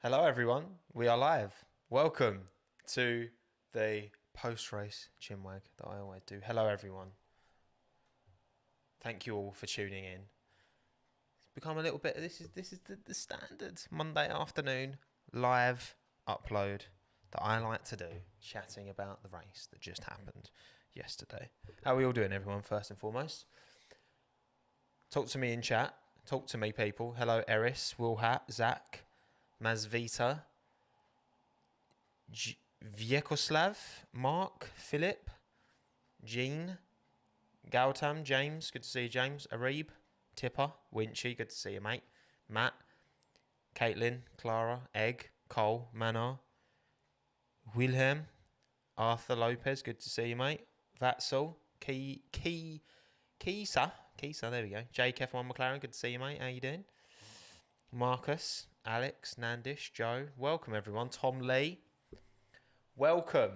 Hello, everyone. We are live. Welcome to the post-race Chinwag that I always do. Hello, everyone. Thank you all for tuning in. It's become a little bit. This is the standard Monday afternoon live upload that I like to do, chatting about the race that just happened yesterday. How are we all doing, everyone? First and foremost, talk to me in chat. Talk to me, people. Hello, Eris, Wilhat, Zach, Mazvita, Vyekoslav, Mark, Philip, Jean, Gautam, James, good to see you, James, Arib, Tipper, Winchy, good to see you, mate, Matt, Caitlin, Clara, Egg, Cole, Manar, Wilhelm, Arthur Lopez, good to see you, mate, Vatsal, Kisa, there we go, Jake F1 McLaren, good to see you, mate, how you doing? Marcus, Alex, Nandish, Joe, welcome everyone, Tom Lee, welcome.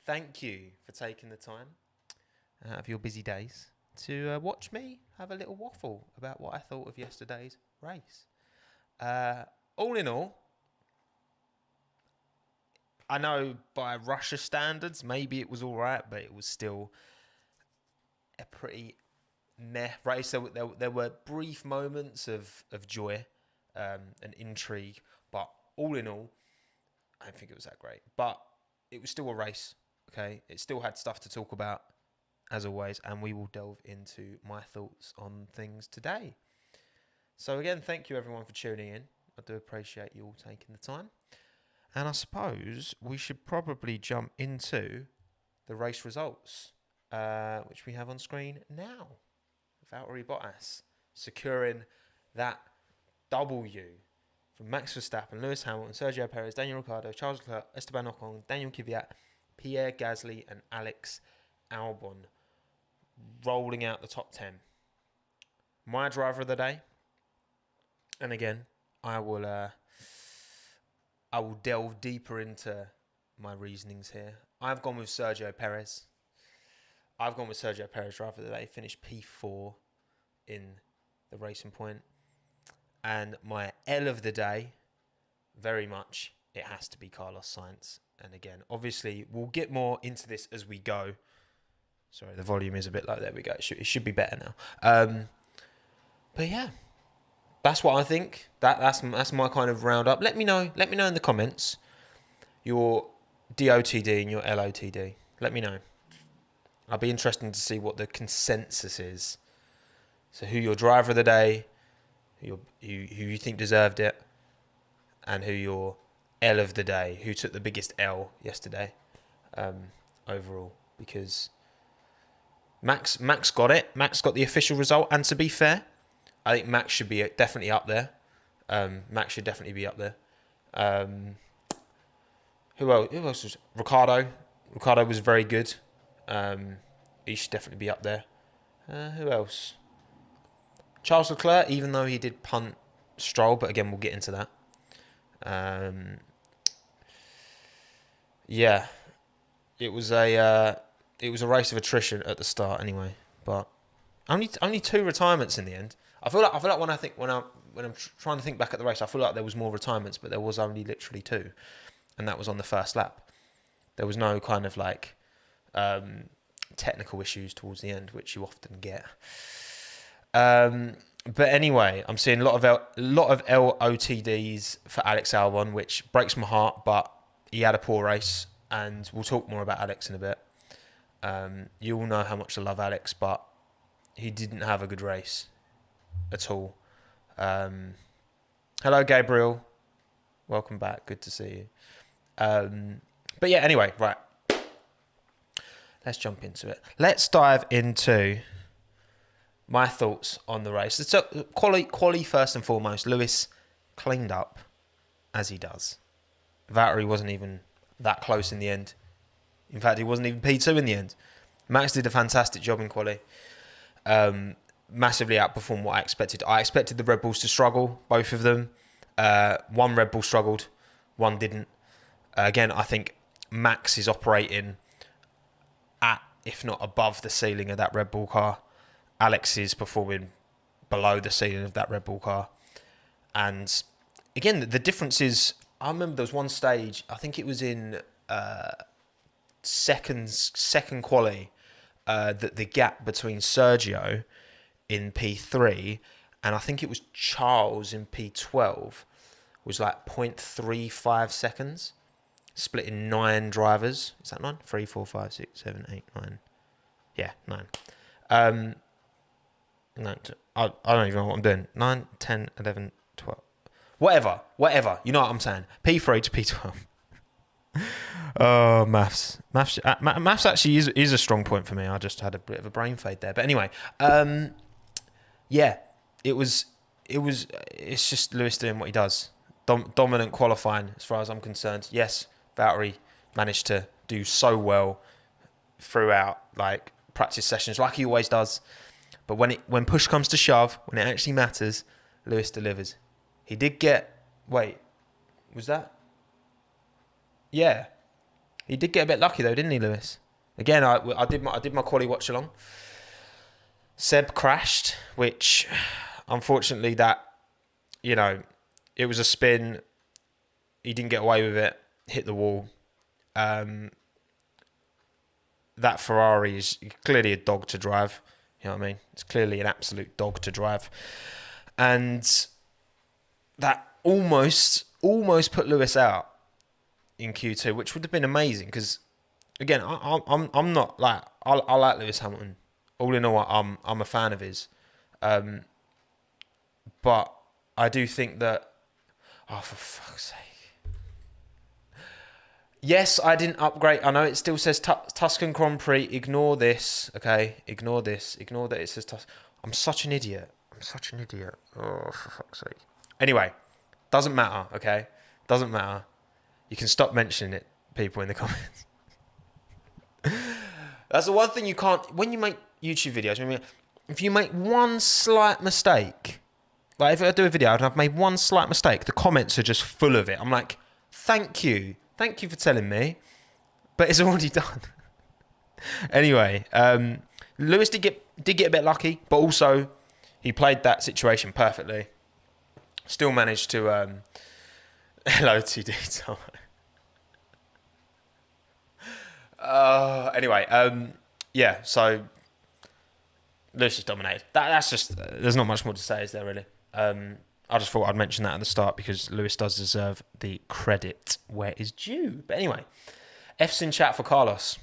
Thank you for taking the time out of your busy days to watch me have a little waffle about what I thought of yesterday's race. All in all, I know by Russia standards, maybe it was all right, but it was still a pretty meh race. There were brief moments of joy and intrigue, but all in all, I don't think it was that great. But it was still a race, okay? It still had stuff to talk about, as always, and we will delve into my thoughts on things today. So again, thank you everyone for tuning in. I do appreciate you all taking the time. And I suppose we should probably jump into the race results, which we have on screen now. Valtteri Bottas securing that W from Max Verstappen, Lewis Hamilton, Sergio Perez, Daniel Ricciardo, Charles Leclerc, Esteban Ocon, Daniel Kvyat, Pierre Gasly and Alex Albon rolling out the top 10. My driver of the day, and again, I will delve deeper into my reasonings here. I've gone with Sergio Perez. Driver of the day, finished P4 in the Racing Point. And my L of the day, very much, it has to be Carlos Sainz. And again, obviously, we'll get more into this as we go. Sorry, the volume is a bit low. There we go. It should be better now. But yeah, that's what I think. That's my kind of roundup. Let me know in the comments your DOTD and your LOTD. Let me know. I'll be interested to see what the consensus is. So who your driver of the day, who you think deserved it, and who your L of the day, who took the biggest L yesterday overall. Because Max got it. Max got the official result. And to be fair, I think Max should be definitely up there. Max should definitely be up there. Who else was Ricardo? Ricardo was very good. He should definitely be up there. Who else? Charles Leclerc, even though he did punt Stroll, but again, we'll get into that. Yeah, it was a race of attrition at the start, anyway. But only 2 retirements in the end. I feel like when I'm trying to think back at the race, I feel like there was more retirements, but there was only literally 2, and that was on the first lap. There was no kind of like technical issues towards the end, which you often get. But anyway, I'm seeing a lot of LOTDs for Alex Albon, which breaks my heart, but he had a poor race, and we'll talk more about Alex in a bit. You all know how much I love Alex, but he didn't have a good race at all. Hello, Gabriel. Welcome back. Good to see you. But yeah, anyway, right. Let's jump into it. Let's dive into my thoughts on the race. So, quali first and foremost. Lewis cleaned up, as he does. Valtteri wasn't even that close in the end. In fact, he wasn't even P2 in the end. Max did a fantastic job in quali. Massively outperformed what I expected. I expected the Red Bulls to struggle, both of them. One Red Bull struggled, one didn't. Again, I think Max is operating at, if not above, the ceiling of that Red Bull car. Alex is performing below the ceiling of that Red Bull car. And again, the differences I remember there was one stage. I think it was in second quali, that the gap between Sergio in P3 and I think it was Charles in P12 was like 0.35 seconds, split in 9 drivers. Is that 9? 3, 4, 5, 6, 7, 8, 9. Yeah, 9. No, I don't even know what I'm doing. 9, 10, 11, 12. Whatever. You know what I'm saying. P3 to P12. Oh, maths actually is a strong point for me. I just had a bit of a brain fade there. But anyway, yeah, it's just Lewis doing what he does. Dominant qualifying as far as I'm concerned. Yes, Valtteri managed to do so well throughout like practice sessions like he always does. But when push comes to shove, when it actually matters, Lewis delivers. He did get... Wait, was that? Yeah. He did get a bit lucky though, didn't he, Lewis? Again, I did my quali watch along. Seb crashed, which unfortunately it was a spin. He didn't get away with it. Hit the wall. That Ferrari is clearly a dog to drive. You know what I mean? It's clearly an absolute dog to drive. And that almost put Lewis out in Q2, which would have been amazing because, again, I'm not like... I like Lewis Hamilton. All in all, I'm a fan of his. But I do think that... Oh, for fuck's sake. Yes, I didn't upgrade. I know it still says Tuscan Grand Prix. Ignore this, okay? Ignore this. Ignore that it says Tuscan. I'm such an idiot. Oh, for fuck's sake. Anyway, doesn't matter, okay? Doesn't matter. You can stop mentioning it, people in the comments. That's the one thing you can't... When you make YouTube videos, if you make one slight mistake... Like, if I do a video and I've made one slight mistake, the comments are just full of it. I'm like, thank you. Thank you for telling me. But it's already done. Anyway, Lewis did get a bit lucky, but also he played that situation perfectly. Still managed to... Hello, TD. Anyway, yeah, so Lewis just dominated. That's just... There's not much more to say, is there, really? I just thought I'd mention that at the start because Lewis does deserve the credit where it is due. But anyway, F's in chat for Carlos.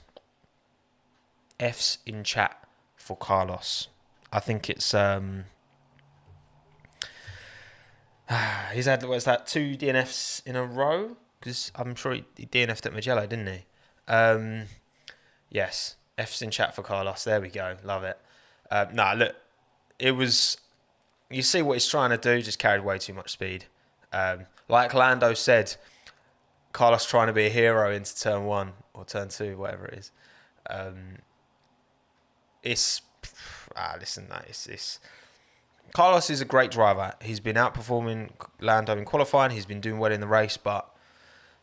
F's in chat for Carlos. I think it's... he's had, what is that, 2 DNFs in a row? Because I'm sure he DNF'd at Mugello, didn't he? Yes, F's in chat for Carlos. There we go. Love it. Look, it was... You see what he's trying to do, just carried way too much speed. Like Lando said, Carlos trying to be a hero into turn 1 or turn 2, whatever it is. Carlos is a great driver. He's been outperforming Lando in qualifying. He's been doing well in the race, but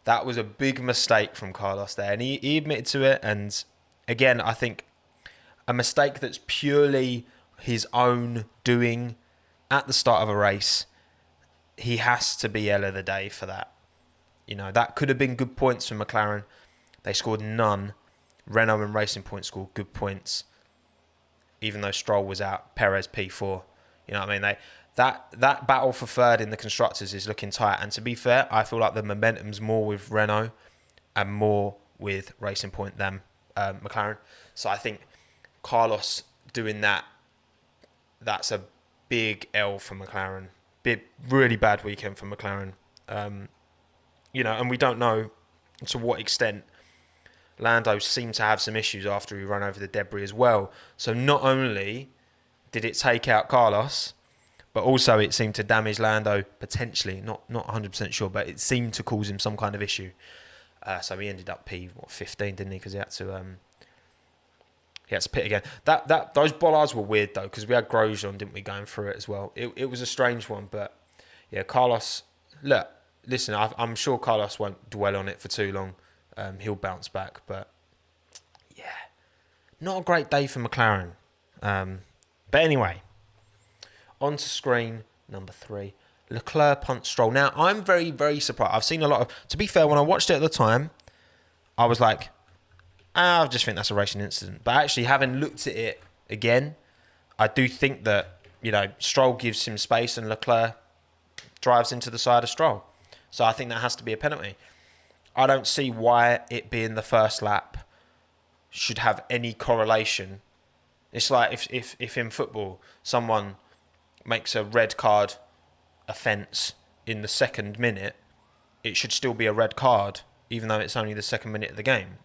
that was a big mistake from Carlos there. And he admitted to it. And again, I think a mistake that's purely his own doing at the start of a race, he has to be L of the day for that. You know, that could have been good points for McLaren. They scored none. Renault and Racing Point scored good points, even though Stroll was out. Perez P4. You know what I mean? That battle for third in the constructors is looking tight. And to be fair, I feel like the momentum's more with Renault and more with Racing Point than McLaren. So I think Carlos doing that, that's a big L for McLaren. Really bad weekend for McLaren. And we don't know to what extent Lando seemed to have some issues after he ran over the debris as well. So not only did it take out Carlos, but also it seemed to damage Lando potentially. Not 100% sure, but it seemed to cause him some kind of issue. So he ended up P15, didn't he? Because he had to pit again. Those bollards were weird though, because we had Grosjean, didn't we, going through it as well. It was a strange one, but yeah, Carlos. Look, listen, I'm sure Carlos won't dwell on it for too long. He'll bounce back, but yeah, not a great day for McLaren. But anyway, on to screen number 3. Leclerc punts Stroll. Now, I'm very, very surprised. I've seen a lot of... To be fair, when I watched it at the time, I was like, I just think that's a racing incident. But actually, having looked at it again, I do think that, Stroll gives him space and Leclerc drives into the side of Stroll. So I think that has to be a penalty. I don't see why it being the first lap should have any correlation. It's like if in football someone makes a red card offence in the second minute, it should still be a red card, even though it's only the second minute of the game.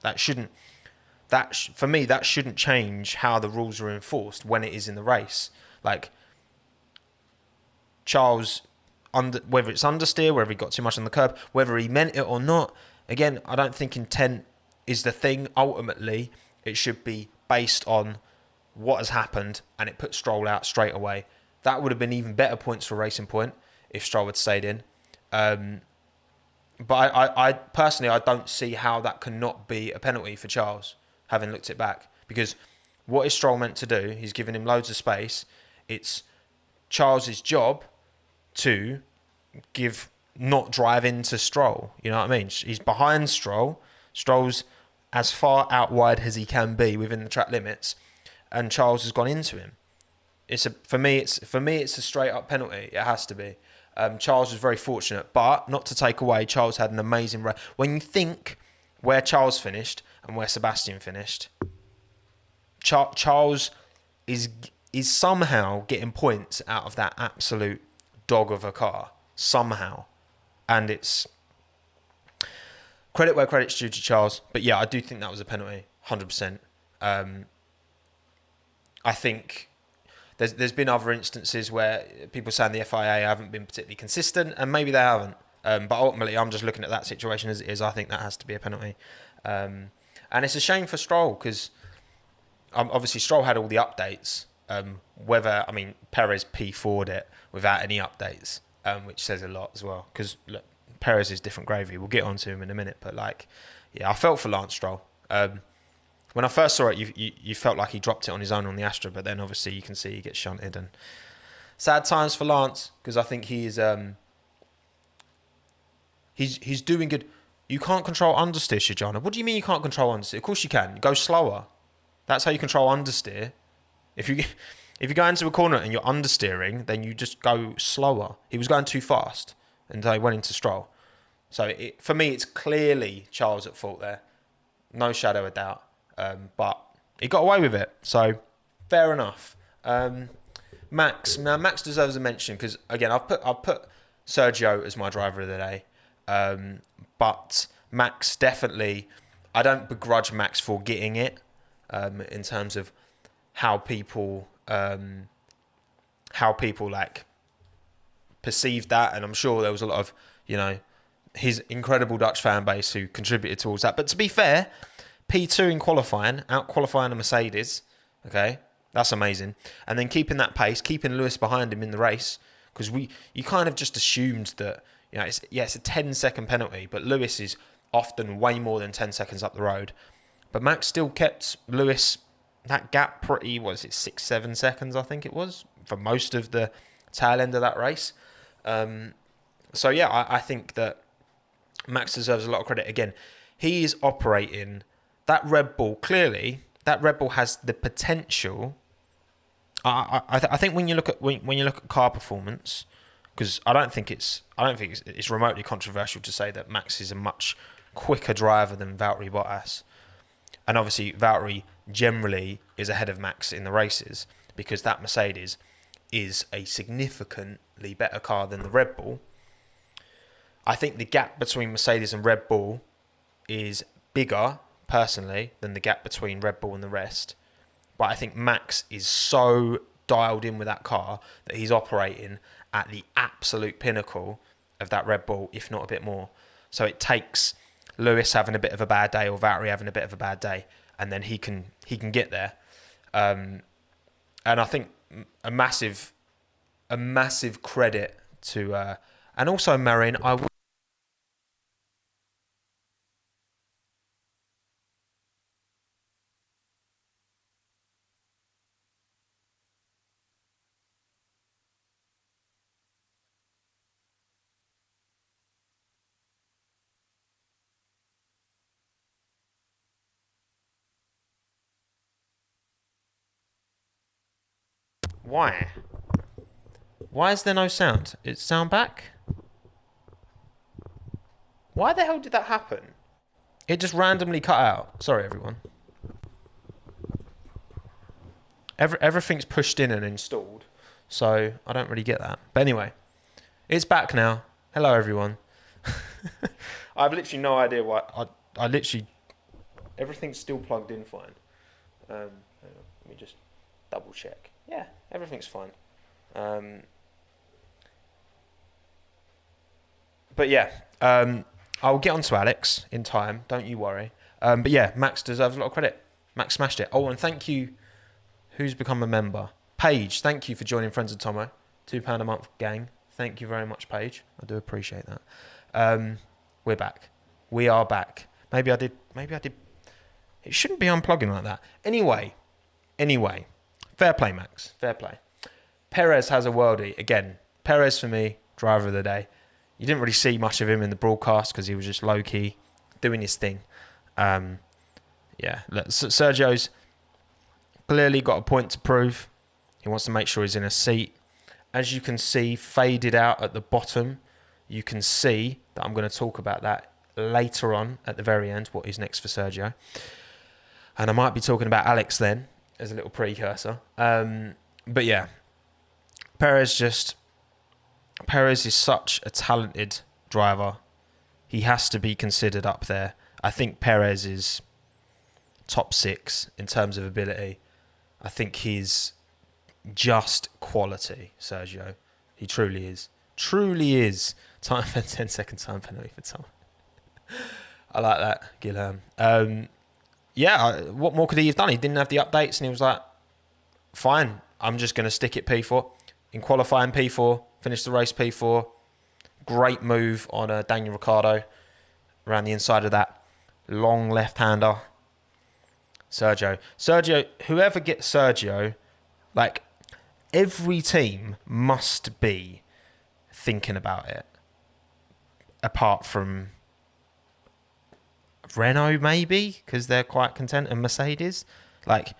For me, that shouldn't change how the rules are enforced when it is in the race. Like Charles, whether it's understeer, whether he got too much on the curb, whether he meant it or not. Again, I don't think intent is the thing. Ultimately, it should be based on what has happened, and it puts Stroll out straight away. That would have been even better points for Racing Point if Stroll had stayed in. But I personally, I don't see how that cannot be a penalty for Charles, having looked it back. Because what is Stroll meant to do? He's given him loads of space. It's Charles's job to not drive into Stroll. You know what I mean? He's behind Stroll. Stroll's as far out wide as he can be within the track limits, and Charles has gone into him. For me, it's a straight up penalty. It has to be. Charles was very fortunate, but not to take away, Charles had an amazing race. When you think where Charles finished and where Sebastian finished, Charles is somehow getting points out of that absolute dog of a car somehow, and it's credit where credit's due to Charles. But yeah, I do think that was a penalty, 100%. I think there's been other instances where people saying the FIA haven't been particularly consistent, and maybe they haven't. But ultimately, I'm just looking at that situation as it is. I think that has to be a penalty. And it's a shame for Stroll because obviously Stroll had all the updates. Perez P4'd it without any updates, which says a lot as well. Because look, Perez is different gravy. We'll get onto him in a minute. But I felt for Lance Stroll. When I first saw it, you felt like he dropped it on his own on the Astra, but then obviously you can see he gets shunted. And sad times for Lance because I think he's doing good. You can't control understeer, Shijana. What do you mean you can't control understeer? Of course you can. Go slower. That's how you control understeer. If you go into a corner and you're understeering, then you just go slower. He was going too fast, and they went into Stroll. So for me, it's clearly Charles at fault there, no shadow of doubt. But he got away with it, so fair enough. Max deserves a mention because again, I've put Sergio as my driver of the day, but Max definitely. I don't begrudge Max for getting it in terms of how people like perceived that, and I'm sure there was a lot of his incredible Dutch fan base who contributed towards that. But to be fair, P2 in qualifying, out qualifying a Mercedes, okay, that's amazing. And then keeping that pace, keeping Lewis behind him in the race, because you kind of just assumed that it's a 10-second penalty, but Lewis is often way more than 10 seconds up the road. But Max still kept Lewis that gap pretty, 6-7 seconds I think it was for most of the tail end of that race. So yeah, I think that Max deserves a lot of credit. Again, he is operating that Red Bull. Clearly, that Red Bull has the potential. I think when you look at car performance, because I don't think it's remotely controversial to say that Max is a much quicker driver than Valtteri Bottas, and obviously Valtteri generally is ahead of Max in the races because that Mercedes is a significantly better car than the Red Bull. I think the gap between Mercedes and Red Bull is bigger, personally, than the gap between Red Bull and the rest. But I think Max is so dialed in with that car that he's operating at the absolute pinnacle of that Red Bull, if not a bit more. So it takes Lewis having a bit of a bad day or Valtteri having a bit of a bad day, and then he can get there. And I think a massive credit to and also Marin. Why? Why is there no sound? Is sound back? Why the hell did that happen? It just randomly cut out. Sorry, everyone. Everything's pushed in and installed, so I don't really get that. But anyway, it's back now. Hello, everyone. I have literally no idea why. I literally... Everything's still plugged in fine. Hang on, let me just double check. Yeah, everything's fine. But yeah, I'll get on to Alex in time. Don't you worry. But yeah, Max deserves a lot of credit. Max smashed it. Oh, and thank you. Who's become a member? Paige, thank you for joining Friends of Tomo. £2 a month, gang. Thank you very much, Paige. I do appreciate that. We're back. We are back. Maybe I did. It shouldn't be unplugging like that. Anyway. Fair play, Max. Fair play. Perez has a worldie. Again, Perez for me, driver of the day. You didn't really see much of him in the broadcast because he was just low-key doing his thing. Yeah, Sergio's clearly got a point to prove. He wants to make sure he's in a seat. As you can see, faded out at the bottom, you can see that I'm going to talk about that later on at the very end, what is next for Sergio. And I might be talking about Alex then, as a little precursor. But yeah, Perez is such a talented driver. He has to be considered up there. I think Perez is top 6 in terms of ability. I think he's just quality, Sergio. He truly is. Truly is. Time for 10-second time penalty for Tom. I like that, Guilherme. Yeah, what more could he have done? He didn't have the updates and he was like, fine, I'm just going to stick it P4. In qualifying P4, finished the race P4. Great move on Daniel Ricciardo around the inside of that long left-hander. Sergio, whoever gets Sergio, like, every team must be thinking about it. Apart from Renault, maybe, because they're quite content, and Mercedes. Like,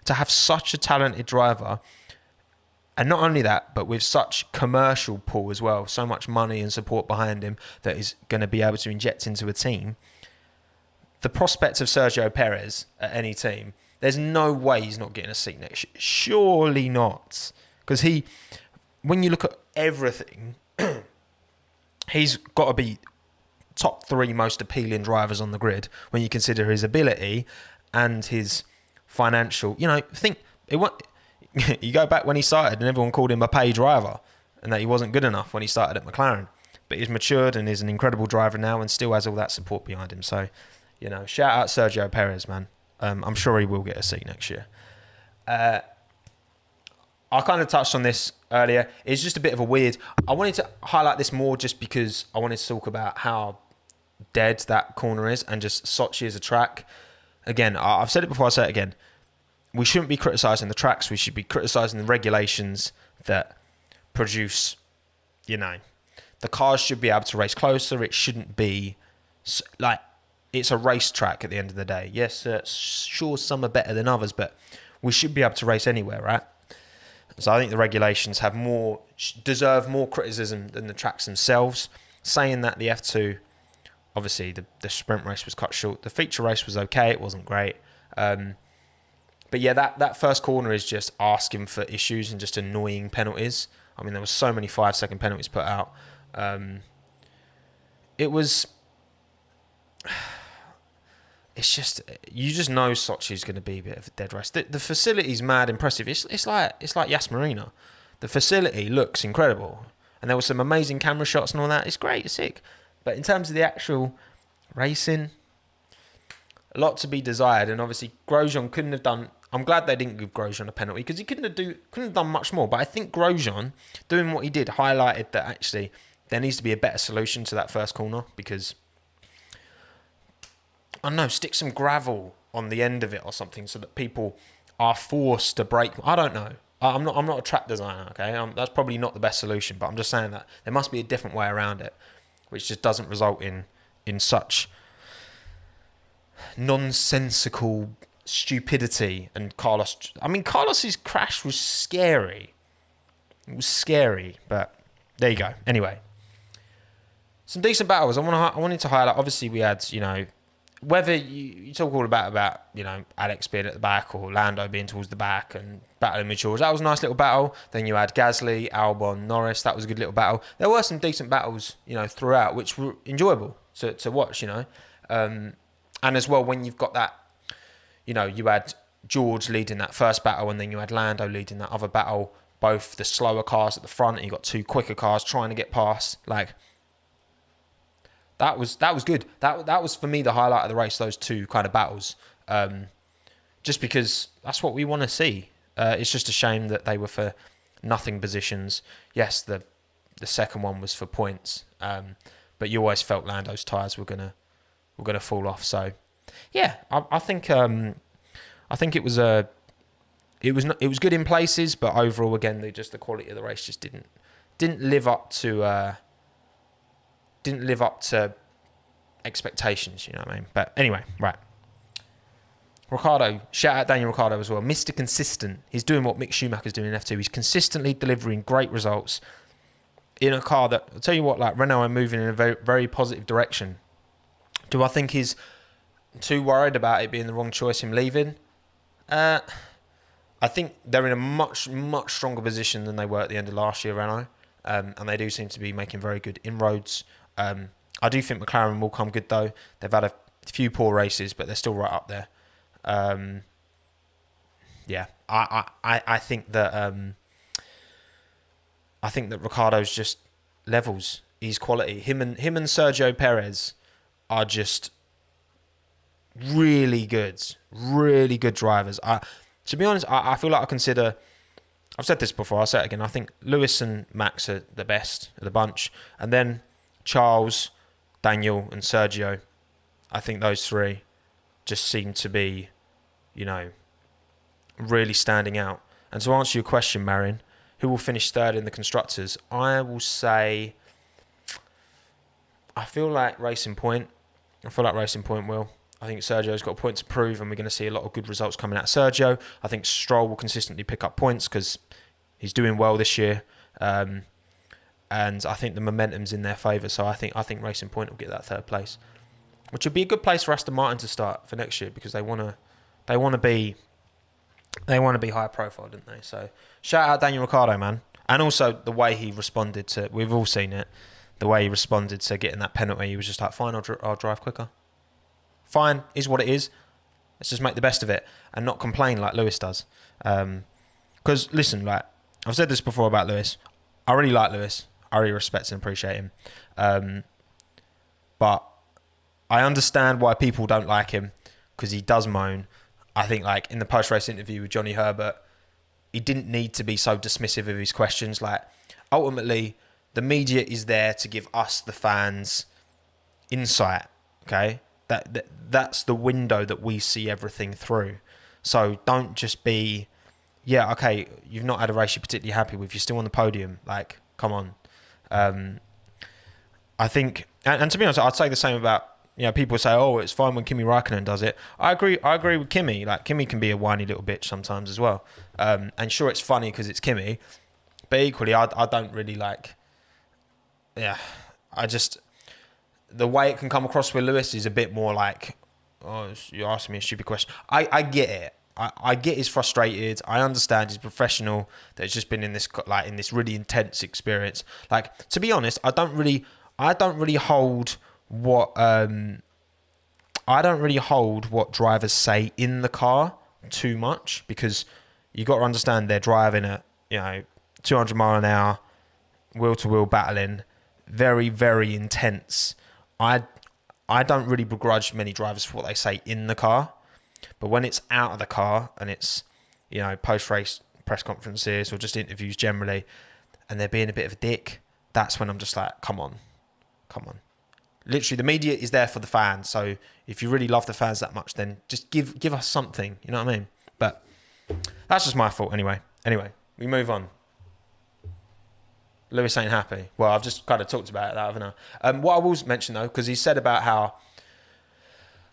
to have such a talented driver, and not only that, but with such commercial pull as well, so much money and support behind him that is going to be able to inject into a team. The prospect of Sergio Perez at any team, there's no way he's not getting a seat next year. Surely not. Because when you look at everything, he's got to be top 3 most appealing drivers on the grid when you consider his ability and his financial. You know, you go back when he started and everyone called him a pay driver and that he wasn't good enough when he started at McLaren. But he's matured and is an incredible driver now and still has all that support behind him. So, you know, shout out Sergio Perez, man. I'm sure he will get a seat next year. I kind of touched on this earlier. It's just a bit of a weird... I wanted to highlight this more just because I wanted to talk about how dead that corner is and just Sochi as a track. Again, I've said it before, I'll say it again. We shouldn't be criticising the tracks. We should be criticising the regulations that produce, you know... The cars should be able to race closer. It shouldn't be... like, it's a racetrack at the end of the day. Yes, sure, some are better than others, but we should be able to race anywhere, right? So I think the regulations deserve more criticism than the tracks themselves. Saying that the F2, obviously the sprint race was cut short. The feature race was okay. It wasn't great. But yeah, that first corner is just asking for issues and just annoying penalties. I mean, there were so many 5-second penalties put out. It was... It's just, you just know Sochi's going to be a bit of a dead race. The facility's mad impressive. It's like Yas Marina. The facility looks incredible, and there were some amazing camera shots and all that. It's great, it's sick. But in terms of the actual racing, a lot to be desired. And obviously Grosjean couldn't have done. I'm glad they didn't give Grosjean a penalty because he couldn't have done much more. But I think Grosjean doing what he did highlighted that actually there needs to be a better solution to that first corner because. I don't know, stick some gravel on the end of it or something so that people are forced to brake. I don't know. I'm not a track designer, okay? That's probably not the best solution, but I'm just saying that there must be a different way around it, which just doesn't result in such nonsensical stupidity and Carlos. I mean, Carlos's crash was scary. It was scary, but there you go. Anyway, some decent battles. I wanted to highlight. Obviously, we had, whether you talk all about Alex being at the back or Lando being towards the back and battling with George. That was a nice little battle. Then you had Gasly, Albon, Norris. That was a good little battle. There were some decent battles, throughout, which were enjoyable to watch. And as well, when you've got that, you had George leading that first battle, and then you had Lando leading that other battle. Both the slower cars at the front, and you got two quicker cars trying to get past. Like, that was good. That was for me the highlight of the race. Those two kind of battles, just because that's what we want to see. It's just a shame that they were for nothing positions. Yes, the second one was for points, but you always felt Lando's tyres were gonna fall off. So yeah, I think it was good in places, but overall, again, the quality of the race just didn't live up to expectations. You know what I mean? But anyway, right. Ricciardo, shout out Daniel Ricciardo as well. Mr. Consistent. He's doing what Mick Schumacher's doing in F2. He's consistently delivering great results in a car that, I'll tell you what, like Renault are moving in a very, very positive direction. Do I think he's too worried about it being the wrong choice, him leaving? I think they're in a much, much stronger position than they were at the end of last year, Renault. And they do seem to be making very good inroads. I do think McLaren will come good, though. They've had a few poor races, but they're still right up there. Yeah, I think that Ricciardo's just levels. He's quality. Him and Sergio Perez are just really good drivers. To be honest, I feel like I consider. I've said this before. I'll say it again. I think Lewis and Max are the best of the bunch, and then Charles, Daniel, and Sergio. I think those three just seem to be, really standing out. And to answer your question, Marion, who will finish third in the constructors? I will say, I feel like Racing Point will. I think Sergio's got a point to prove, and we're going to see a lot of good results coming out of Sergio. I think Stroll will consistently pick up points because he's doing well this year, and I think the momentum's in their favour. So I think Racing Point will get that third place, which would be a good place for Aston Martin to start for next year because they want to be high profile, don't they? So shout out Daniel Ricciardo, man, and also the way he responded to. We've all seen it. The way he responded to getting that penalty, he was just like, "Fine, I'll drive quicker. Fine, is what it is. Let's just make the best of it and not complain like Lewis does." Because listen, like I've said this before about Lewis, I really like Lewis. I really respect and appreciate him. But I understand why people don't like him because he does moan. I think like in the post-race interview with Johnny Herbert, he didn't need to be so dismissive of his questions. Like ultimately, the media is there to give us, the fans, insight. Okay, that's the window that we see everything through. So don't just be, yeah, okay, you've not had a race you're particularly happy with. You're still on the podium. Like, come on. I think, and to be honest, I'd say the same about, people say, oh, it's fine when Kimi Räikkönen does it. I agree with Kimi. Like, Kimi can be a whiny little bitch sometimes as well. And sure, it's funny because it's Kimi. But equally, I don't really like, the way it can come across with Lewis is a bit more like, oh, you're asking me a stupid question. I get it. I get he's frustrated. I understand he's professional. That he's just been in this really intense experience. Like, to be honest, I don't really hold what drivers say in the car too much, because you got to understand they're driving at 200 mile an hour, wheel to wheel battling, very, very intense. I don't really begrudge many drivers for what they say in the car, but when it's out of the car and it's post-race press conferences or just interviews generally, and they're being a bit of a dick, that's when I'm just like, come on. Literally, the media is there for the fans, so if you really love the fans that much, then just give us something, you know what I mean? But that's just my fault anyway. Anyway, we move on. Lewis ain't happy. Well, I've just kind of talked about that, haven't I? What I will mention though, because he said about how,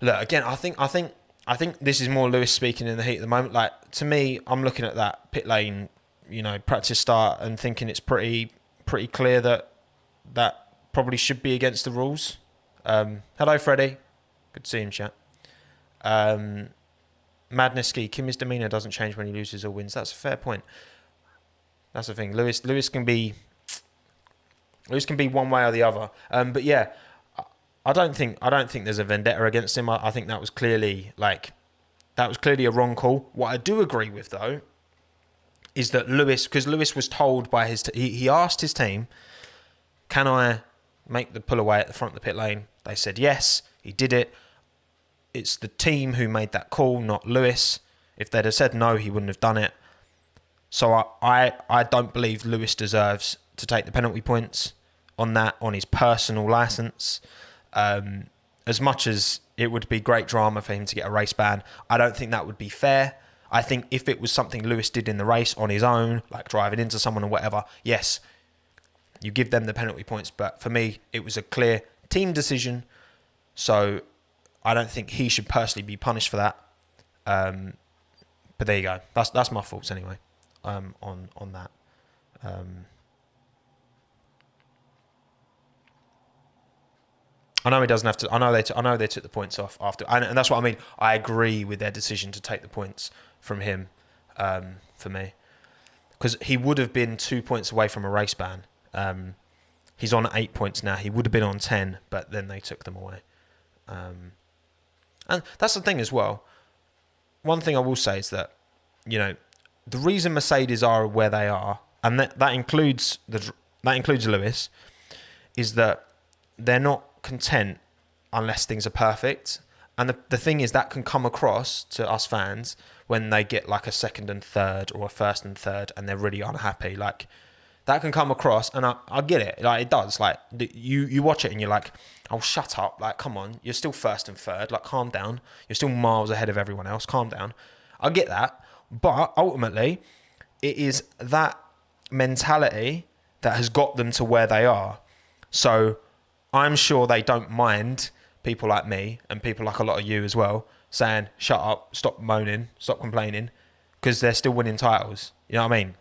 look, again, I think I think this is more Lewis speaking in the heat at the moment. Like, to me, I'm looking at that pit lane, practice start and thinking it's pretty clear that probably should be against the rules. Hello, Freddie. Good to see you in chat. Madness Ski. Kimmy's demeanour doesn't change when he loses or wins. That's a fair point. That's the thing. Lewis can be one way or the other. But yeah, I don't think there's a vendetta against him. I think that was clearly a wrong call. What I do agree with though is that because Lewis was told by he asked his team, "Can I make the pull away at the front of the pit lane?" They said yes. He did it. It's the team who made that call, not Lewis. If they'd have said no, he wouldn't have done it. So I don't believe Lewis deserves to take the penalty points on his personal licence. As much as it would be great drama for him to get a race ban, I don't think that would be fair. I think if it was something Lewis did in the race on his own, like driving into someone or whatever, yes, you give them the penalty points. But for me, it was a clear team decision. So I don't think he should personally be punished for that. But there you go. That's my thoughts anyway. On that. I know he doesn't have to. I know they took the points off after, and that's what I mean. I agree with their decision to take the points from him. For me, because he would have been 2 points away from a race ban. He's on 8 points now. He would have been on 10, but then they took them away. And that's the thing as well. One thing I will say is that, the reason Mercedes are where they are, and that includes Lewis, is that they're not content unless things are perfect. And the thing is that can come across to us fans when they get like a second and third or a first and third and they're really unhappy. Like, that can come across, and I get it. Like, it does. Like, you watch it and you're like, oh, shut up. Like, come on. You're still first and third. Like, calm down. You're still miles ahead of everyone else. Calm down. I get that. But ultimately, it is that mentality that has got them to where they are. So I'm sure they don't mind people like me and people like a lot of you as well saying, shut up, stop moaning, stop complaining, because they're still winning titles. You know what I mean?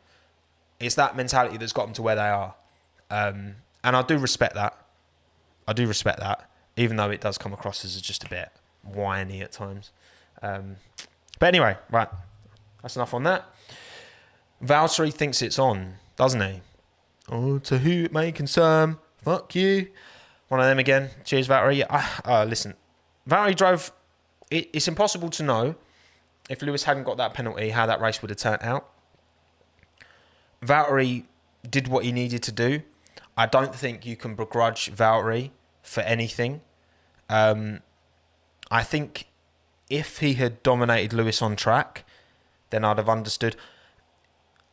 It's that mentality that's got them to where they are. And I do respect that. Even though it does come across as just a bit whiny at times. But anyway, right. That's enough on that. Valtteri thinks it's on, doesn't he? Oh, to who it may concern. Fuck you. One of them again. Cheers, Valtteri. Listen, Valtteri drove... It's impossible to know if Lewis hadn't got that penalty, how that race would have turned out. Valtteri did what he needed to do. I don't think you can begrudge Valtteri for anything. I think if he had dominated Lewis on track, then I'd have understood.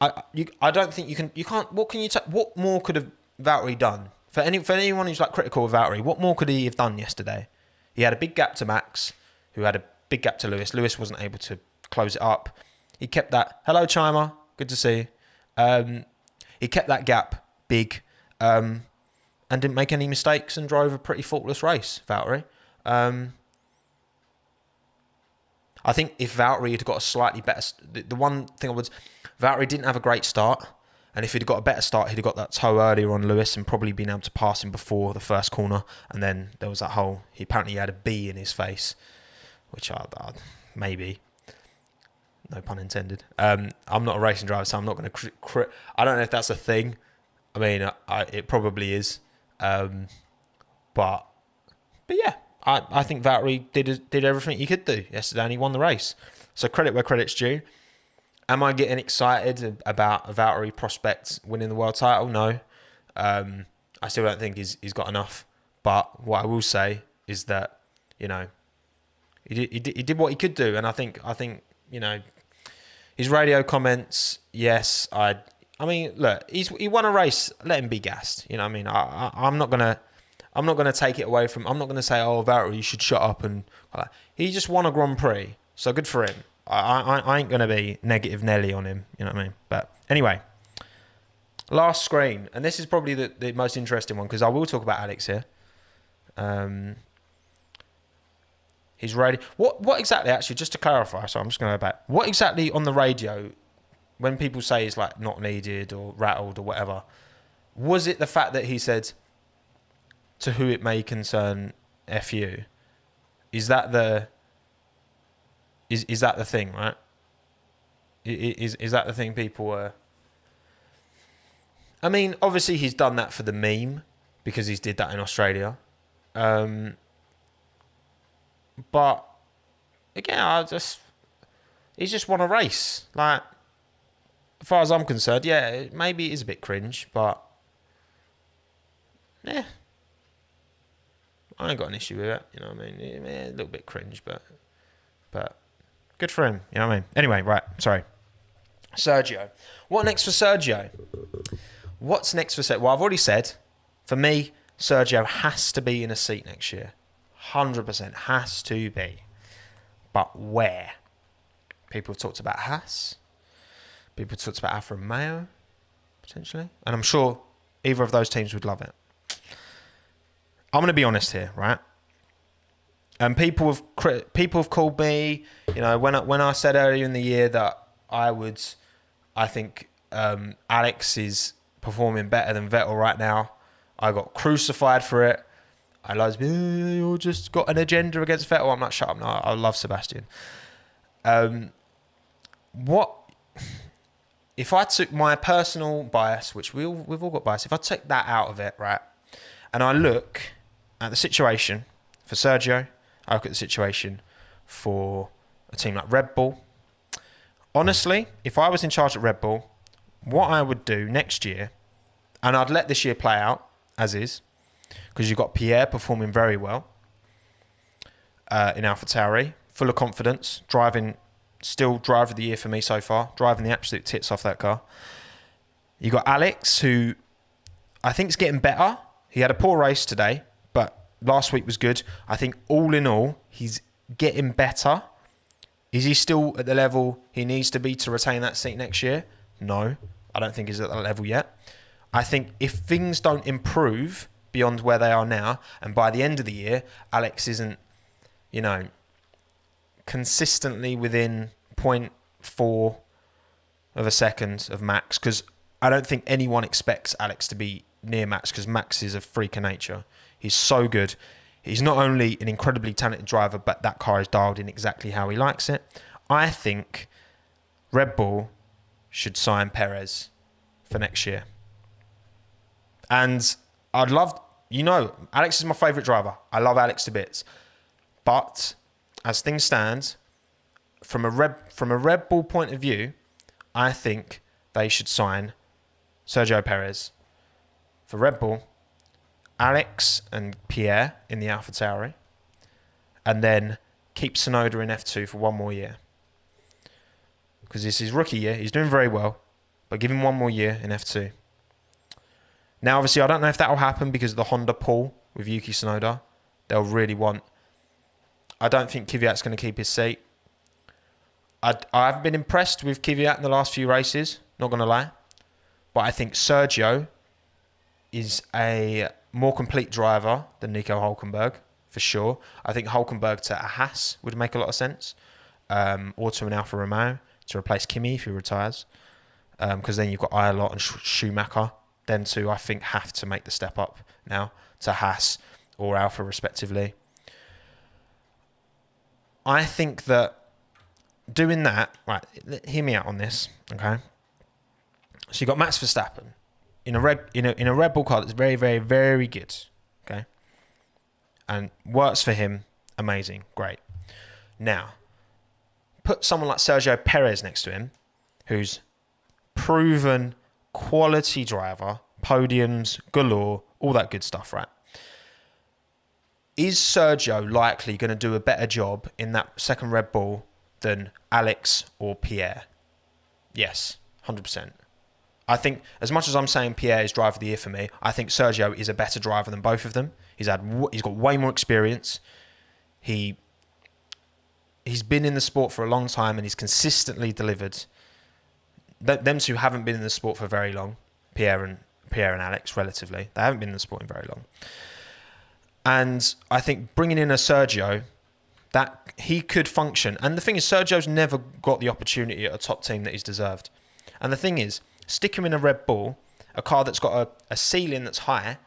I don't think you can. You can't. What can you? What more could have Valtteri done? For anyone who's like critical of Valtteri, what more could he have done yesterday? He had a big gap to Max, who had a big gap to Lewis. Lewis wasn't able to close it up. He kept that. Hello, Chimer. Good to see you. He kept that gap big, and didn't make any mistakes and drove a pretty faultless race. Valtteri. I think if Valtteri had got a slightly better... The one thing I would... Valtteri didn't have a great start. And if he'd got a better start, he'd have got that toe earlier on Lewis and probably been able to pass him before the first corner. And then there was that whole... He apparently had a bee in his face. Which maybe. No pun intended. I'm not a racing driver, so I'm not going to... I don't know if that's a thing. I mean, it probably is. But yeah. I think Valtteri did everything he could do yesterday and he won the race. So credit where credit's due. Am I getting excited about a Valtteri prospect winning the world title? No. I still don't think he's got enough. But what I will say is that, he did what he could do. And I think his radio comments, yes, I mean, look, he won a race, let him be gassed. You know what I mean? I'm not going to take it away from... I'm not going to say, oh, Valtteri, you should shut up. And he just won a Grand Prix, so good for him. I ain't going to be negative Nelly on him, you know what I mean? But anyway, last screen. And this is probably the most interesting one, because I will talk about Alex here. his radio. What exactly, actually, just to clarify, so I'm just going to go back. What exactly on the radio, when people say he's like not needed or rattled or whatever, was it the fact that he said, to who it may concern, F you? Is that the thing, right? Is that the thing people were... I mean, obviously he's done that for the meme because he's did that in Australia. But again, he's just won a race. Like, as far as I'm concerned, yeah, maybe it is a bit cringe, but yeah, I ain't got an issue with it. You know what I mean? Yeah, a little bit cringe, but good for him. You know what I mean? Anyway, right. Sorry, Sergio. What next for Sergio? What's next for Sergio? Well, I've already said, for me, Sergio has to be in a seat next year. 100% has to be. But where? People have talked about Haas. People have talked about Alfa Romeo, potentially. And I'm sure either of those teams would love it. I'm going to be honest here, right? And people have called me, you know, when I said earlier in the year that I think Alex is performing better than Vettel right now. I got crucified for it. I like, you just got an agenda against Vettel. I'm like, shut up. No, I love Sebastian. What if I took my personal bias, which we've all got bias, if I take that out of it, right, and I look at the situation for Sergio, I look at the situation for a team like Red Bull. Honestly, if I was in charge at Red Bull, what I would do next year, and I'd let this year play out as is, because you've got Pierre performing very well in AlphaTauri, full of confidence, still driver of the year for me so far, driving the absolute tits off that car. You got Alex, who I think is getting better. He had a poor race today, but last week was good. I think all in all, he's getting better. Is he still at the level he needs to be to retain that seat next year? No, I don't think he's at that level yet. I think if things don't improve beyond where they are now, and by the end of the year, Alex isn't, you know, consistently within 0.4 of a second of Max, because I don't think anyone expects Alex to be near Max, because Max is a freak of nature. He's so good. He's not only an incredibly talented driver, but that car is dialed in exactly how he likes it. I think Red Bull should sign Perez for next year. And I'd love, you know, Alex is my favourite driver. I love Alex to bits. But as things stand, from a Red Bull point of view, I think they should sign Sergio Perez for Red Bull, Alex and Pierre in the AlphaTauri, and then keep Tsunoda in F2 for one more year. Because this is his rookie year. He's doing very well, but give him one more year in F2. Now, obviously, I don't know if that will happen because of the Honda pull with Yuki Tsunoda. They'll really want... I don't think Kvyat's going to keep his seat. I've been impressed with Kvyat in the last few races, not going to lie. But I think Sergio is a more complete driver than Nico Hülkenberg, for sure. I think Hülkenberg to a Haas would make a lot of sense. Or to an Alfa Romeo to replace Kimi if he retires. Because then you've got Ayalot and Schumacher. Them two, I think, have to make the step up now to Haas or Alfa, respectively. I think that doing that, right, hear me out on this, okay? So you've got Max Verstappen in a Red Bull car that's very, very, very good, okay? And works for him, amazing, great. Now, put someone like Sergio Perez next to him, who's proven quality driver, podiums galore, all that good stuff, right? Is Sergio likely going to do a better job in that second Red Bull than Alex or Pierre? Yes, 100%. I think, as much as I'm saying Pierre is driver of the year for me, I think Sergio is a better driver than both of them. He's got way more experience. He's been in the sport for a long time and he's consistently delivered. Them two haven't been in the sport for very long. Pierre and Alex, relatively. They haven't been in the sport in very long. And I think bringing in a Sergio that he could function. And the thing is, Sergio's never got the opportunity at a top team that he's deserved. And the thing is, stick him in a Red Bull, a car that's got a ceiling that's high,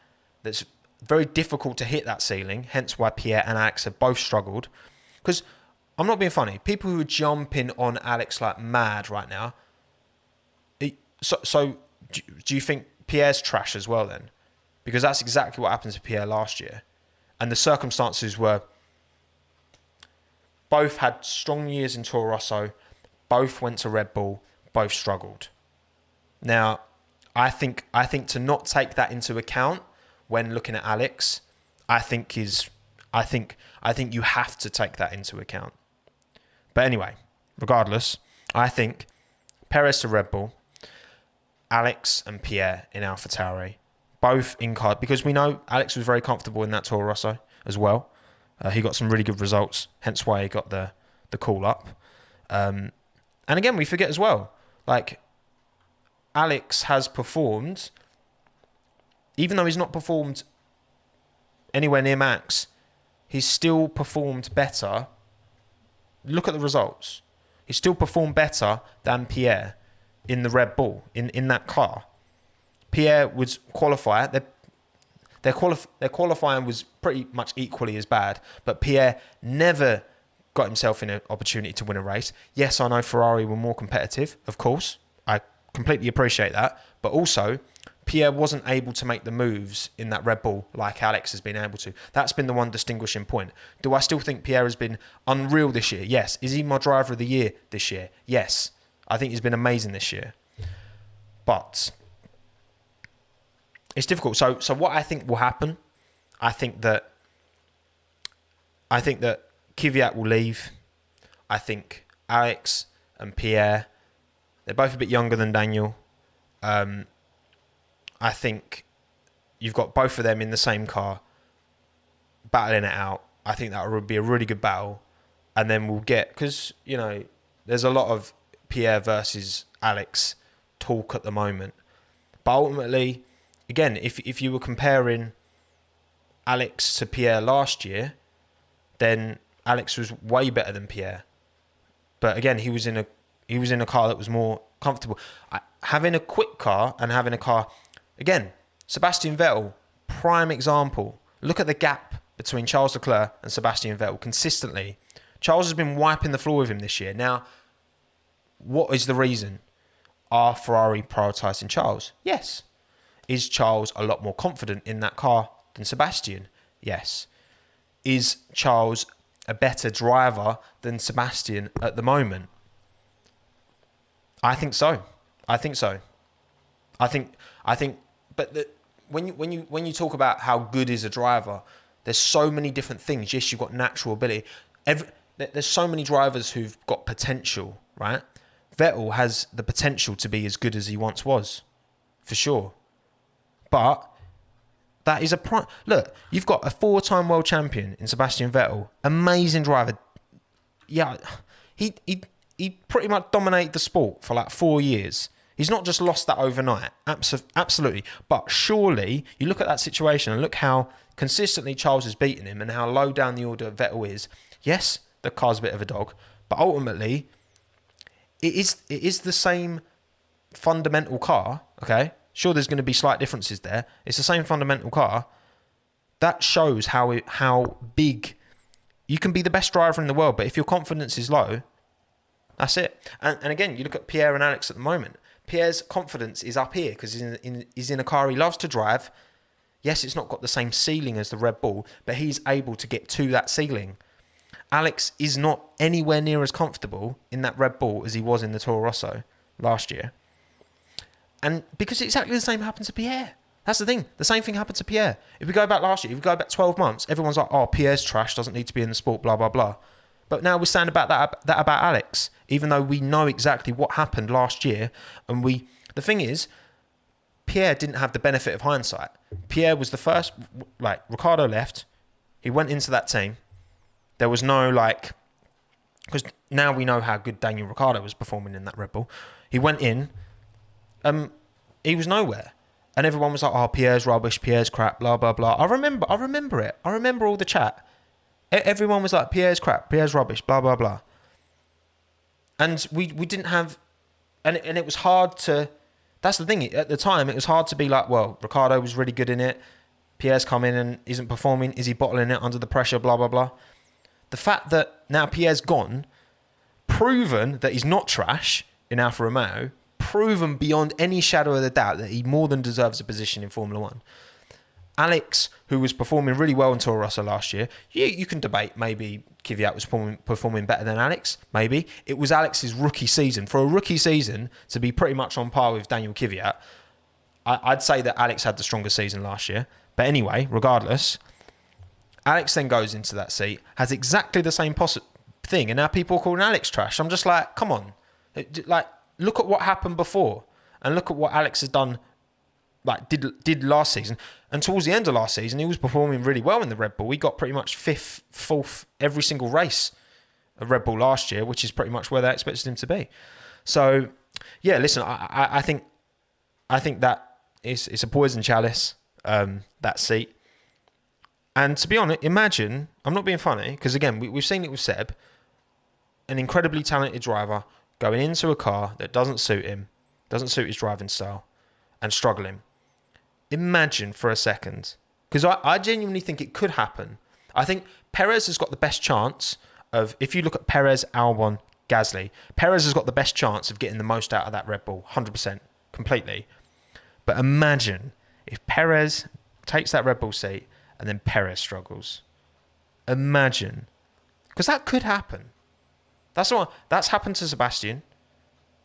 that's very difficult to hit that ceiling, hence why Pierre and Alex have both struggled. Because, I'm not being funny, people who are jumping on Alex like mad right now, so do you think Pierre's trash as well then? Because that's exactly what happened to Pierre last year. And the circumstances were, both had strong years in Toro Rosso, both went to Red Bull, both struggled. Now, I think to not take that into account when looking at Alex, I think you have to take that into account. But anyway, regardless, I think Perez to Red Bull, Alex and Pierre in AlphaTauri, both in car, because we know Alex was very comfortable in that Toro Rosso as well. He got some really good results, hence why he got the call up. And again, we forget as well, like, Alex has performed, even though he's not performed anywhere near max, he's still performed better. Look at the results. He still performed better than Pierre in the Red Bull, in that car. Pierre was qualifier. Their qualifying was pretty much equally as bad, but Pierre never got himself in an opportunity to win a race. Yes, I know Ferrari were more competitive, of course. I completely appreciate that. But also, Pierre wasn't able to make the moves in that Red Bull like Alex has been able to. That's been the one distinguishing point. Do I still think Pierre has been unreal this year? Yes. Is he my driver of the year this year? Yes. I think he's been amazing this year. But it's difficult. So what I think will happen, I think that Kvyat will leave. I think Alex and Pierre, they're both a bit younger than Daniel. I think you've got both of them in the same car, battling it out. I think that would be a really good battle. And then we'll get, because, you know, there's a lot of Pierre versus Alex talk at the moment. But ultimately, again, if you were comparing Alex to Pierre last year, then Alex was way better than Pierre. But again, he was in a car that was more comfortable. Having a quick car and having a car, again, Sebastian Vettel, prime example. Look at the gap between Charles Leclerc and Sebastian Vettel consistently. Charles has been wiping the floor with him this year. Now, what is the reason? Are Ferrari prioritising Charles? Yes. Is Charles a lot more confident in that car than Sebastian? Yes. Is Charles a better driver than Sebastian at the moment? I think so. I think, but when you talk about how good is a driver, there's so many different things. Yes, you've got natural ability. There's so many drivers who've got potential, right? Vettel has the potential to be as good as he once was, for sure. But that is a prime. Look, you've got a 4-time world champion in Sebastian Vettel, amazing driver. Yeah, he pretty much dominated the sport for like 4 years. He's not just lost that overnight, absolutely. But surely, you look at that situation and look how consistently Charles has beaten him and how low down the order Vettel is. Yes, the car's a bit of a dog, but ultimately, it is the same fundamental car, okay? Sure, there's going to be slight differences there. It's the same fundamental car. That shows how big you can be, the best driver in the world, but if your confidence is low, that's it. And again, you look at Pierre and Alex at the moment. Pierre's confidence is up here because he's in a car he loves to drive. Yes, it's not got the same ceiling as the Red Bull, but he's able to get to that ceiling. Alex is not anywhere near as comfortable in that Red Bull as he was in the Toro Rosso last year. And because exactly the same happened to Pierre. That's the thing. The same thing happened to Pierre. If we go back last year, if we go back 12 months, everyone's like, oh, Pierre's trash, doesn't need to be in the sport, blah, blah, blah. But now we're saying about that about Alex, even though we know exactly what happened last year. And the thing is, Pierre didn't have the benefit of hindsight. Pierre was the first, like, Ricciardo left. He went into that team. There was no, like, because now we know how good Daniel Ricciardo was performing in that Red Bull. He went in, he was nowhere. And everyone was like, oh, Pierre's rubbish, Pierre's crap, blah, blah, blah. I remember it. I remember all the chat. Everyone was like, Pierre's crap, Pierre's rubbish, blah, blah, blah. And we didn't have... And it was hard to... That's the thing. At the time, it was hard to be like, well, Ricciardo was really good in it. Pierre's come in and isn't performing. Is he bottling it under the pressure, blah, blah, blah. The fact that now Pierre's gone, proven that he's not trash in Alfa Romeo, proven beyond any shadow of the doubt that he more than deserves a position in Formula One. Alex, who was performing really well in Toro Rosso last year, you can debate maybe Kvyat was performing better than Alex, maybe. It was Alex's rookie season. For a rookie season to be pretty much on par with Daniel Kvyat, I'd say that Alex had the strongest season last year. But anyway, regardless, Alex then goes into that seat, has exactly the same thing, and now people are calling Alex trash. I'm just like, come on. Like, look at what happened before, and look at what Alex has done, like did last season. And towards the end of last season, he was performing really well in the Red Bull. He got pretty much 5th, 4th every single race of Red Bull last year, which is pretty much where they expected him to be. So, yeah, listen, I think that it's a poison chalice, that seat. And to be honest, imagine, I'm not being funny, because again, we've seen it with Seb, an incredibly talented driver going into a car that doesn't suit him, doesn't suit his driving style, and struggling. Imagine for a second, because I genuinely think it could happen. I think Perez has got the best chance of, if you look at Perez, Albon, Gasly, Perez has got the best chance of getting the most out of that Red Bull, 100%, completely. But imagine if Perez takes that Red Bull seat and then Perez struggles. Imagine. Because that could happen. That's happened to Sebastian,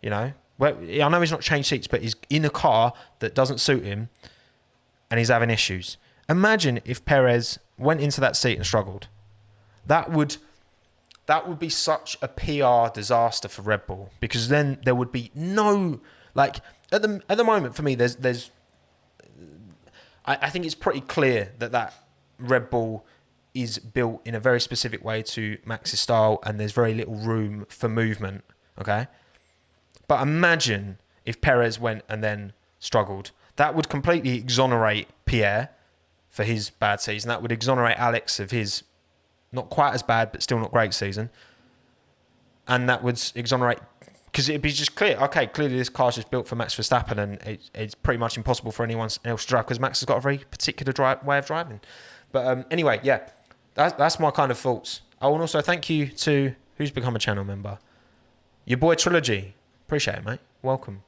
you know. Well, I know he's not changed seats, but he's in a car that doesn't suit him and he's having issues. Imagine if Perez went into that seat and struggled. That would be such a PR disaster for Red Bull, because then there would be no, like, at the moment for me, I think it's pretty clear that Red Bull is built in a very specific way to Max's style, and there's very little room for movement, okay? But imagine if Perez went and then struggled. That would completely exonerate Pierre for his bad season. That would exonerate Alex of his not quite as bad, but still not great season. And that would exonerate, because it'd be just clear, okay, clearly this car's just built for Max Verstappen, and it's pretty much impossible for anyone else to drive, because Max has got a very particular way of driving. But anyway, yeah, that's my kind of thoughts. I want to also thank you to who's become a channel member. Your boy Trilogy. Appreciate it, mate. Welcome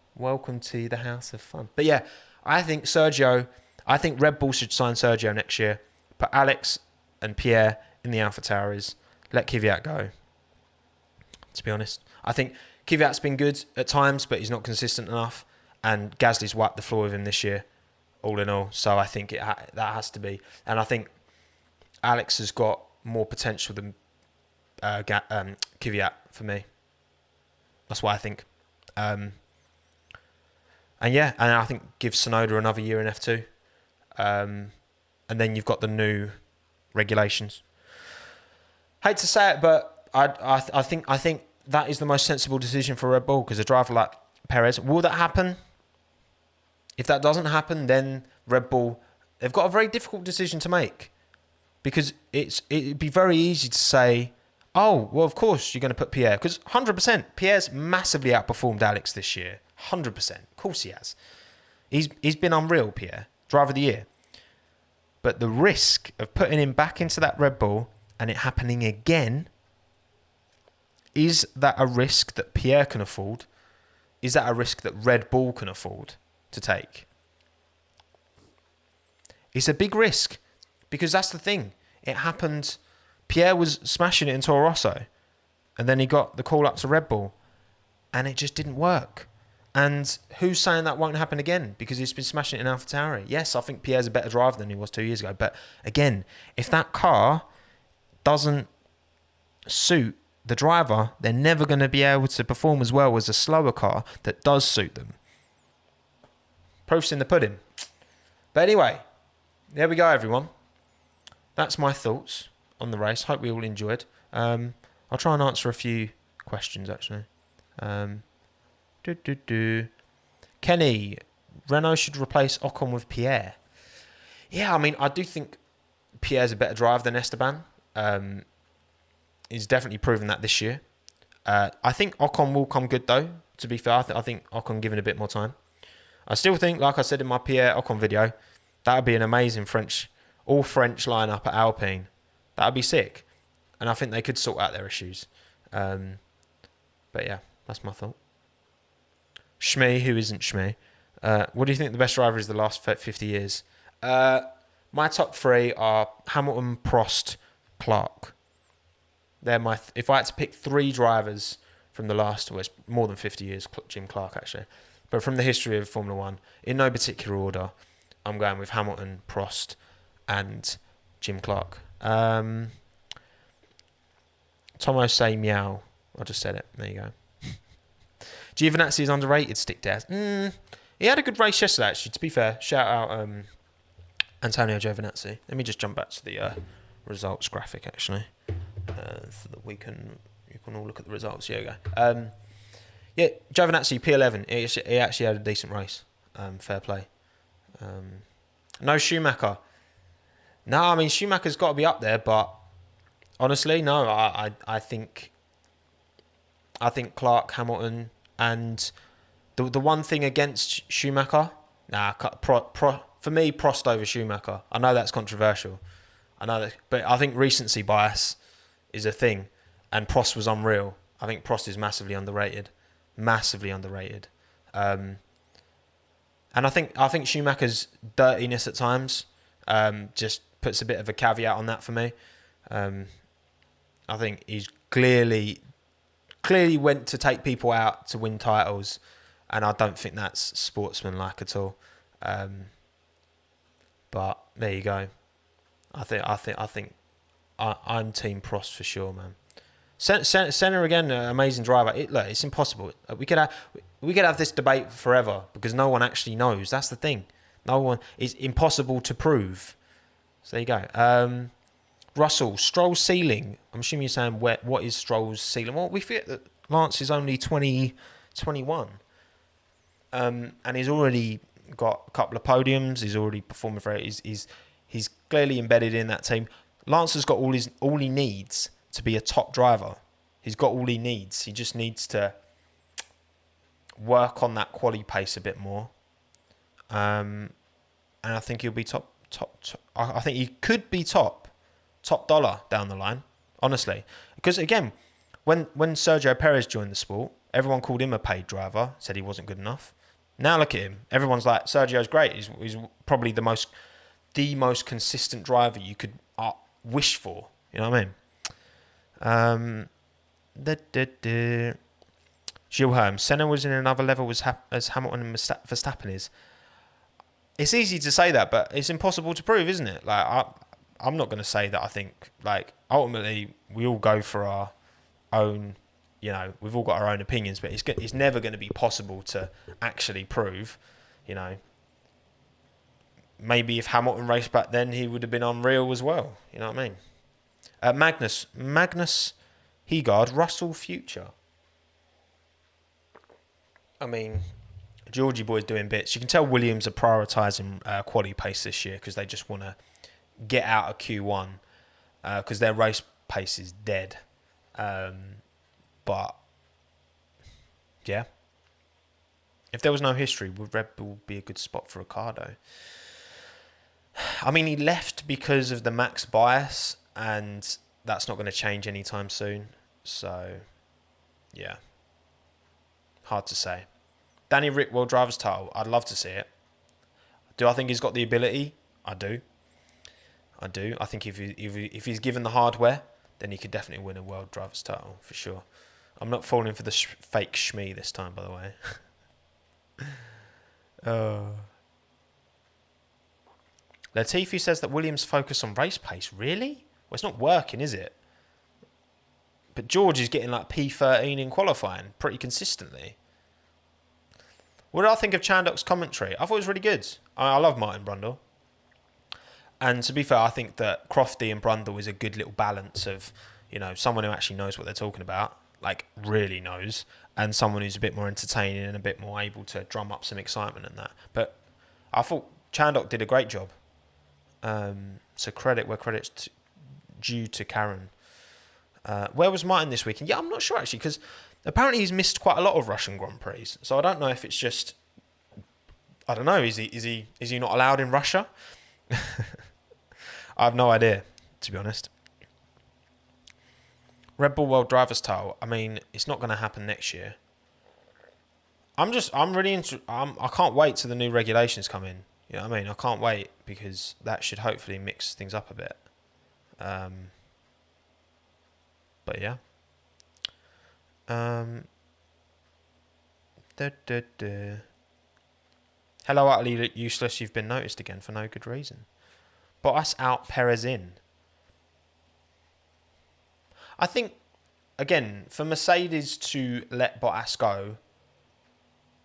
to the house of fun. But yeah, I think Red Bull should sign Sergio next year. Put Alex and Pierre in the AlphaTauris. Let Kvyat go. To be honest, I think Kvyat's been good at times, but he's not consistent enough. And Gasly's wiped the floor with him this year, all in all. So I think that has to be. And I think Alex has got more potential than Kvyat for me. That's what I think. And yeah, and I think give Tsunoda another year in F2. And then you've got the new regulations. Hate to say it, but I think that is the most sensible decision for Red Bull, because a driver like Perez, will that happen? If that doesn't happen, then Red Bull, they've got a very difficult decision to make, because it'd be very easy to say, oh, well, of course you're going to put Pierre, because 100% Pierre's massively outperformed Alex this year. 100%. Of course he has. He's been unreal, Pierre. Driver of the year. But the risk of putting him back into that Red Bull and it happening again, is that a risk that Pierre can afford? Is that a risk that Red Bull can afford to take? It's a big risk, because that's the thing. It happened. Pierre was smashing it in Toro Rosso, and then he got the call up to Red Bull, and it just didn't work. And who's saying that won't happen again? Because he's been smashing it in AlphaTauri. Yes, I think Pierre's a better driver than he was 2 years ago. But again, if that car doesn't suit the driver, they're never going to be able to perform as well as a slower car that does suit them. Proof's in the pudding. But anyway, there we go, everyone. That's my thoughts on the race. Hope we all enjoyed. I'll try and answer a few questions, actually. Kenny, Renault should replace Ocon with Pierre. Yeah, I mean, I do think Pierre's a better driver than Esteban. He's definitely proven that this year. I think Ocon will come good though. To be fair, I think Ocon given a bit more time. I still think, like I said in my Pierre Ocon video, that would be an amazing all French lineup at Alpine. That would be sick, and I think they could sort out their issues. But yeah, that's my thought. Shmee, who isn't Shmee? What do you think the best driver is the last 50 years? My top three are Hamilton, Prost, Clark. They're my. If I had to pick three drivers from the last, well, it's more than 50 years, Jim Clark actually, but from the history of Formula One, in no particular order, I'm going with Hamilton, Prost, and Jim Clark. Tomo say meow. I just said it. There you go. Giovinazzi is underrated. Stick Daz. He had a good race yesterday, actually. To be fair, shout out Antonio Giovinazzi. Let me just jump back to the results graphic, actually, so that you can all look at the results. Here we go. Yeah, Giovinazzi P11. He actually had a decent race. Fair play. No Schumacher. No, I mean Schumacher's got to be up there, but honestly, no. I think Clark, Hamilton, and the one thing against Schumacher, for me, Prost over Schumacher. I know that's controversial. I know that, but I think recency bias is a thing, and Prost was unreal. I think Prost is massively underrated. And I think Schumacher's dirtiness at times just puts a bit of a caveat on that for me. I think he's clearly went to take people out to win titles, and I don't think that's sportsmanlike at all. But there you go. I'm Team Prost for sure, man. Senna again, amazing driver. It's impossible. We could have this debate forever because no one actually knows. That's the thing. No one. It's impossible to prove. So there you go. Russell, Stroll's ceiling. I'm assuming you're saying what is Stroll's ceiling? Well, we forget that Lance is only 21, and he's already got a couple of podiums. He's already performing for it. He's clearly embedded in that team. Lance has got all he needs to be a top driver. He's got all he needs. He just needs to work on that quali pace a bit more. And I think he'll be top. I think he could be top dollar down the line, honestly. Because again, when Sergio Perez joined the sport, everyone called him a paid driver, said he wasn't good enough. Now look at him. Everyone's like, Sergio's great. He's probably the most consistent driver you could wish for. You know what I mean? Gilles Herm, Senna was in another level as Hamilton and Verstappen is. It's easy to say that, but it's impossible to prove, isn't it? Like I'm not going to say that. I think like ultimately we all go for our own. You know, we've all got our own opinions, but it's never going to be possible to actually prove. You know, maybe if Hamilton raced back then, he would have been unreal as well. You know what I mean? Magnus Heegard, Russell future. I mean, Georgie boy's doing bits. You can tell Williams are prioritising quality pace this year because they just want to get out of Q1 because their race pace is dead. But yeah, if there was no history, would Red Bull be a good spot for Ricciardo? I mean, he left because of the max bias, and that's not going to change anytime soon. So, yeah, hard to say. Danny Rick World Drivers title. I'd love to see it. Do I think he's got the ability? I do. I think if he's given the hardware, then he could definitely win a World Drivers title for sure. I'm not falling for the fake Shmee this time, by the way. Latifi says that Williams focus on race pace. Really? Well, it's not working, is it? But George is getting like P13 in qualifying pretty consistently. What did I think of Chandok's commentary? I thought it was really good. I love Martin Brundle. And to be fair, I think that Crofty and Brundle is a good little balance of, you know, someone who actually knows what they're talking about, like really knows, and someone who's a bit more entertaining and a bit more able to drum up some excitement and that. But I thought Chandok did a great job. So credit where credit's due to Karen. Where was Martin this weekend? Yeah, I'm not sure actually, because apparently he's missed quite a lot of Russian Grand Prix. So I don't know if it's just, I don't know. Is he not allowed in Russia? I have no idea, to be honest. Red Bull World Drivers Title. I mean, it's not going to happen next year. I can't wait till the new regulations come in. You know what I mean? I can't wait, because that should hopefully mix things up a bit. But yeah. Hello, utterly useless. You've been noticed again for no good reason. Bottas out, Perez in. I think, again, for Mercedes to let Bottas go,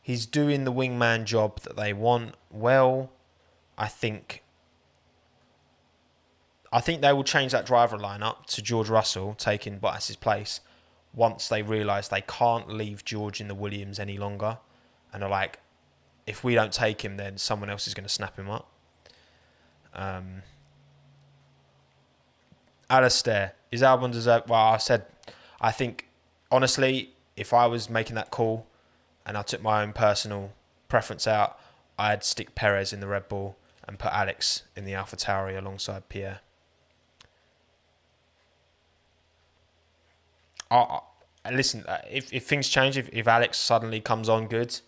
he's doing the wingman job that they want well. I think they will change that driver lineup to George Russell taking Bottas's place once they realise they can't leave George in the Williams any longer. And are like, if we don't take him, then someone else is going to snap him up. Alistair, is Albon deserved? Well, I think, honestly, if I was making that call and I took my own personal preference out, I'd stick Perez in the Red Bull and put Alex in the AlphaTauri alongside Pierre. Listen, if things change, if Alex suddenly comes on good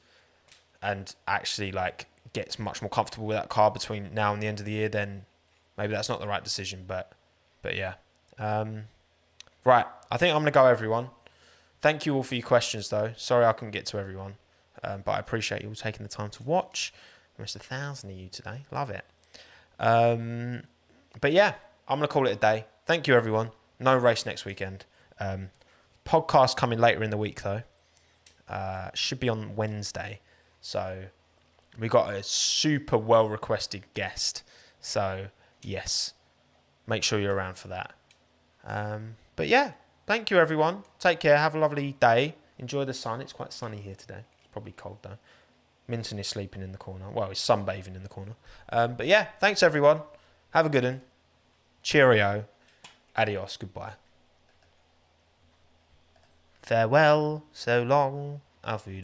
and actually like gets much more comfortable with that car between now and the end of the year, then maybe that's not the right decision. But yeah. Right, I think I'm going to go, everyone. Thank you all for your questions, though. Sorry I couldn't get to everyone. But I appreciate you all taking the time to watch. Almost 1,000 of you today. Love it. But yeah, I'm going to call it a day. Thank you, everyone. No race next weekend. Podcast coming later in the week, though. Should be on Wednesday. So we got a super well-requested guest. So, yes. Make sure you're around for that. But yeah, thank you, everyone. Take care. Have a lovely day. Enjoy the sun. It's quite sunny here today. Probably cold, though. Minton is sleeping in the corner. Well, he's sunbathing in the corner. But yeah, thanks, everyone. Have a good one. Cheerio. Adios. Goodbye. Farewell. So long. Auf Wiedersehen.